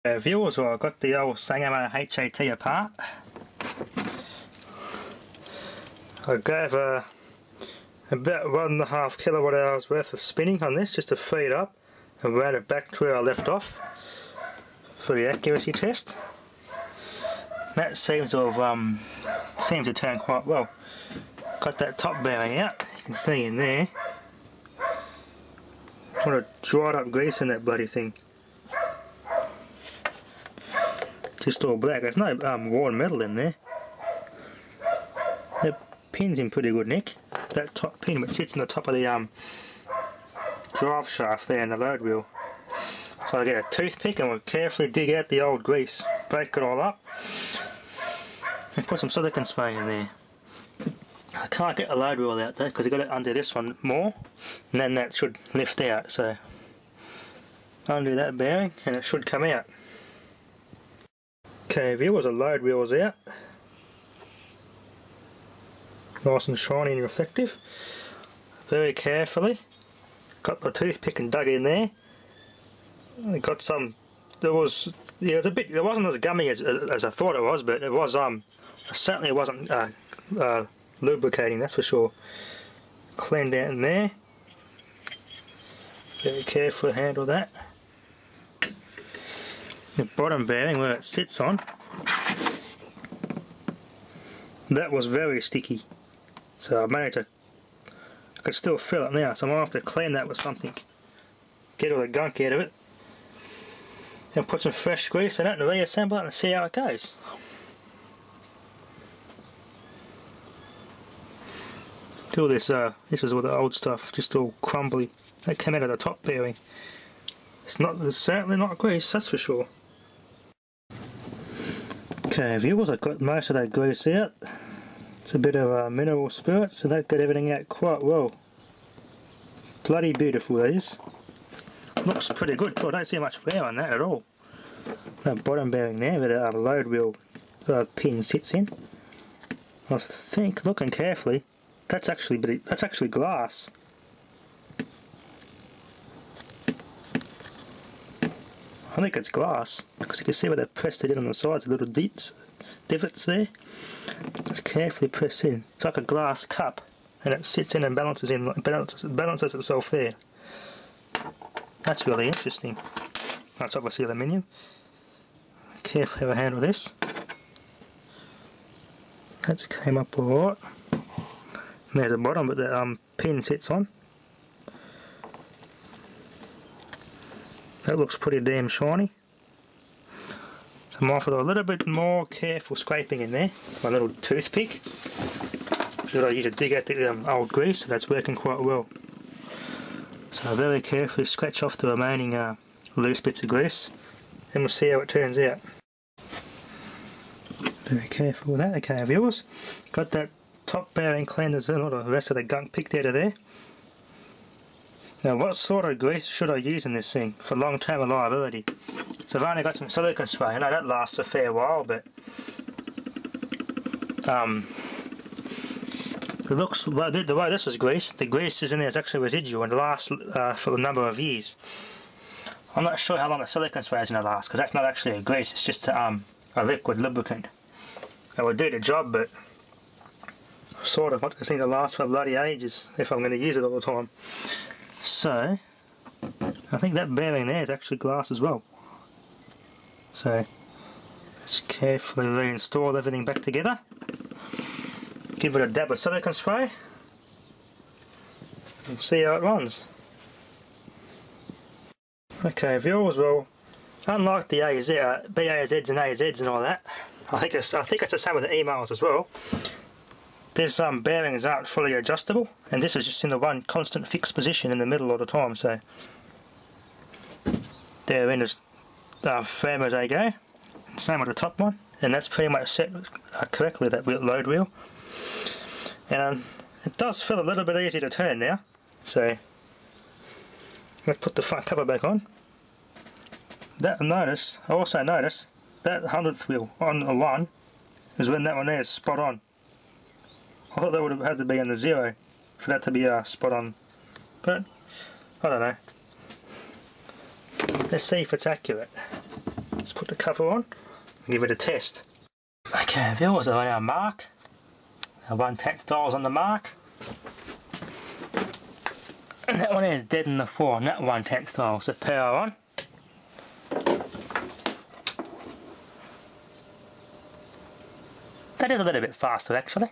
Viewers, well, I got the old Sangamo H.A.T apart. I gave about 1.5 kilowatt hours worth of spinning on this just to free it up and ran it back to where I left off for the accuracy test. That seems to have turn quite well. Got that top bearing out, you can see in there. What a dried up grease in that bloody thing. Just all black. There's no worn metal in there. The pin's in pretty good nick. That top pin which sits on the top of the drive shaft there in the load wheel. So I get a toothpick and we'll carefully dig out the old grease, break it all up, and put some silicone spray in there. I can't get the load wheel out though because I've got to undo this one more, and then that should lift out. So undo that bearing and it should come out. Okay, viewers, the load wheel's out. Nice and shiny and reflective. Very carefully got the toothpick and dug in there. I got some. It was a bit. It wasn't as gummy as I thought it was, but it was certainly it wasn't lubricating, that's for sure. Cleaned out in there. Very carefully handle that. The bottom bearing where it sits on, that was very sticky, so I managed to, I could still feel it now, so I'm going to have to clean that with something, get all the gunk out of it, and put some fresh grease in it and reassemble it and see how it goes. All this, this was all the old stuff, just all crumbly, that came out of the top bearing. It's certainly not grease, that's for sure. Okay, viewers, I've got most of that grease out. It's a bit of mineral spirit, so that got everything out quite well. Bloody beautiful, that is. Looks pretty good too. I don't see much wear on that at all. That bottom bearing there where the load wheel pin sits in. I think, looking carefully, that's actually glass. I think it's glass because you can see where they pressed it in on the sides, little divots there. It's carefully pressed in. It's like a glass cup, and it sits in and balances itself there. That's really interesting. That's obviously aluminium. Carefully have a handle this. That's came up alright. There's the bottom, but the pin sits on. That looks pretty damn shiny. So I'm after a little bit more careful scraping in there. My little toothpick. Should I use to dig out the old grease? That's working quite well. So I very carefully scratch off the remaining loose bits of grease, and we'll see how it turns out. Very careful with that. Okay, viewers, got that top bearing cleaned as well, all the rest of the gunk picked out of there. Now, what sort of grease should I use in this thing for long-term reliability? So I've only got some silicone spray. I know that lasts a fair while, but it looks, well, the way this is greased, the grease is in there is actually residual and lasts for a number of years. I'm not sure how long the silicone spray is going to last because that's not actually a grease, it's just a liquid lubricant. It would do the job, but sort of want this thing to last for bloody ages if I'm going to use it all the time. So, I think that bearing there is actually glass as well. So, let's carefully reinstall everything back together. Give it a dab of silicone spray. And see how it runs. Okay, viewers, well, unlike the B.A.Zs and A.Zs and all that, I think it's the same with the emails as well. These bearings aren't fully adjustable, and this is just in the one constant fixed position in the middle all the time, so they're in as firm as they go. Same with the top one, and that's pretty much set correctly, that load wheel. And it does feel a little bit easier to turn now, so let's put the front cover back on. I also noticed that 100th wheel on the one is when that one there is spot on. I thought that would have had to be in the 0 for that to be spot on, but I don't know. Let's see if it's accurate. Let's put the cover on and give it a test. Okay, viewers are on our mark. Our 1/10 dial's on the mark. And that one is dead in the 4 on that 1/10 dial, so power on. That is a little bit faster actually.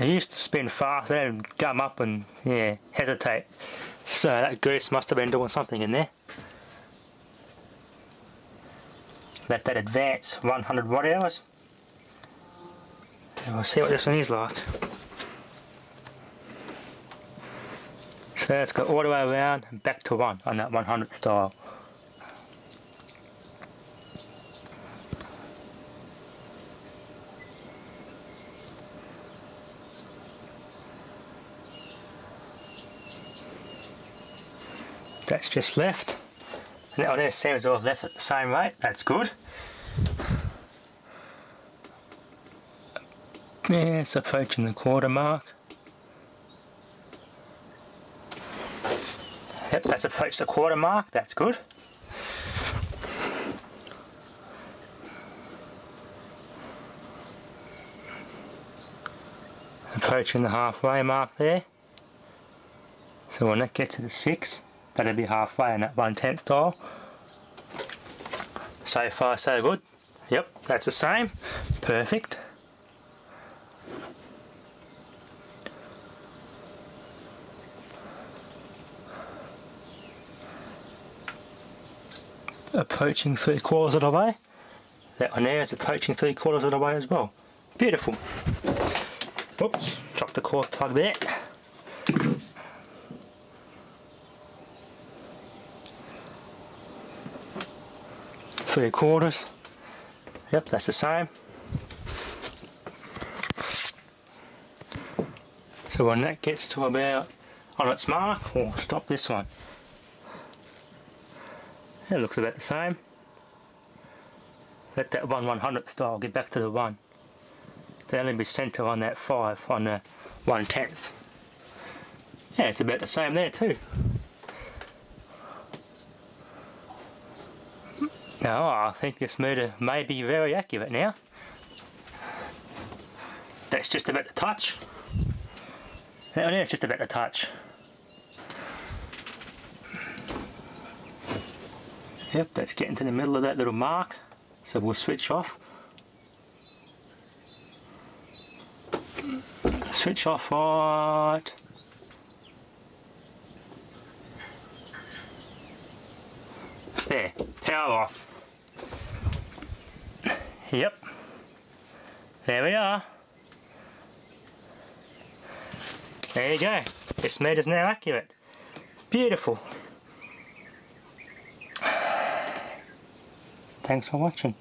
It used to spin fast, then it'd gum up and yeah, hesitate. So that grease must have been doing something in there. Let that advance 100 watt hours. And we'll see what this one is like. So let's go all the way around and back to 1 on that 100th dial. That's just left. And that one there seems to have left at the same rate. That's good. Yeah, it's approaching the quarter mark. Yep, that's approached the quarter mark. That's good. Approaching the halfway mark there. So when that gets to the 6, that'll be halfway on that 1/10 dial. So far so good. Yep, that's the same. Perfect. Approaching 3/4 of the way. That one there is approaching 3/4 of the way as well. Beautiful. Whoops, dropped the cord plug there. Three-quarters. Yep, that's the same. So when that gets to about on its mark, we'll stop this one. It looks about the same. Let that 1/100th dial get back to the 1. They'll only be centre on that 5 on the 1/10. Yeah, it's about the same there too. Now I think this meter may be very accurate now. That's just about to touch. That one there is just about to touch. Yep, that's getting to the middle of that little mark. So we'll switch off. Switch off right. There, power off. Yep. There we are. There you go. This meter's now accurate. Beautiful. Thanks for watching.